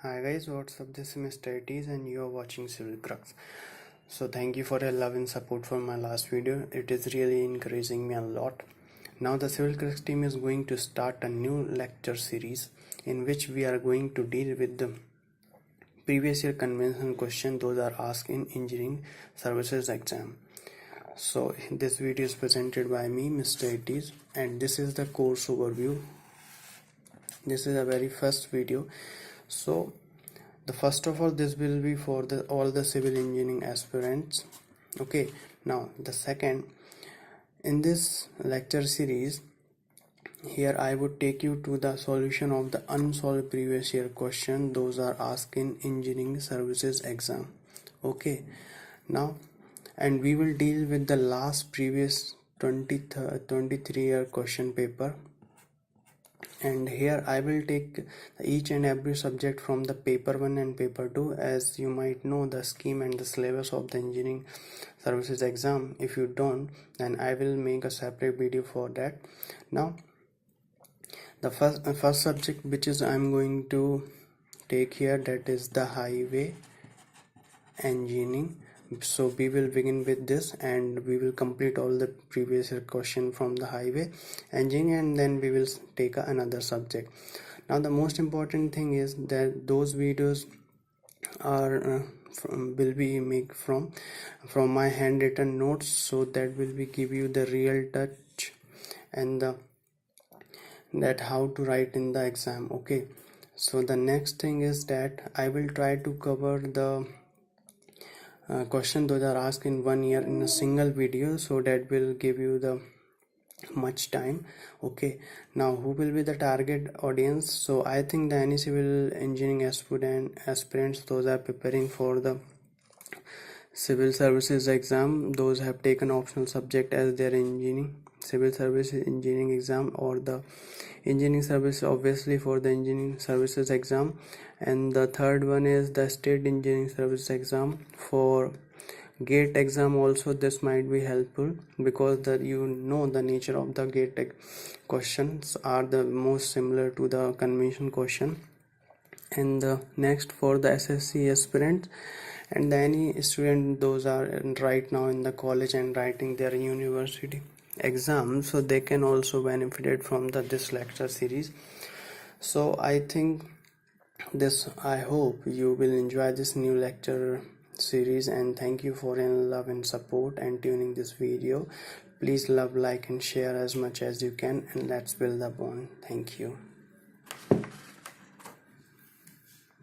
Hi guys, what's up? This is Mr. It and you are watching Civil Crux. So thank you for your love and support for my last video. It is really encouraging me a lot. Now the Civil Crux team is going to start a new lecture series in which we are going to deal with the previous year convention question those are asked in engineering services exam. So this video is presented by me, Mr. It, and this is the course overview. This is a very first video. So the first of all, this will be for all the civil engineering aspirants. Okay, now the second, in this lecture series, here I would take you to the solution of the unsolved previous year question those are asked in engineering services exam. Okay, now and we will deal with the last previous 23 year question paper, and here I will take each and every subject from the paper 1 and paper 2. As you might know the scheme and the syllabus of the engineering services exam. If you don't, then I will make a separate video for that. Now the first subject which is I'm going to take here, that is the highway engineering. So we will begin with this and we will complete all the previous year question from the highway engineering, and then we will take another subject. Now the most important thing is that those videos are will be make from my handwritten notes, so that will be give you the real touch and that how to write in the exam. Okay, so the next thing is that I will try to cover the question those are asked in 1 year in a single video, so that will give you the much time. Okay, now who will be the target audience? So I think the any civil engineering aspirants those are preparing for the civil services exam, those have taken optional subject as their engineering civil services engineering exam, or the engineering service obviously for the engineering services exam. And the third one is the state engineering service exam. For gate exam also this might be helpful, because the the nature of the gate questions are the most similar to the convention question. And the next for the SSC aspirants and any student those are right now in the college and writing their university exam, so they can also benefit from this lecture series. So I think I hope you will enjoy this new lecture series, and thank you for your love and support and tuning this video. Please love, like and share as much as you can, and let's build a bond. Thank you.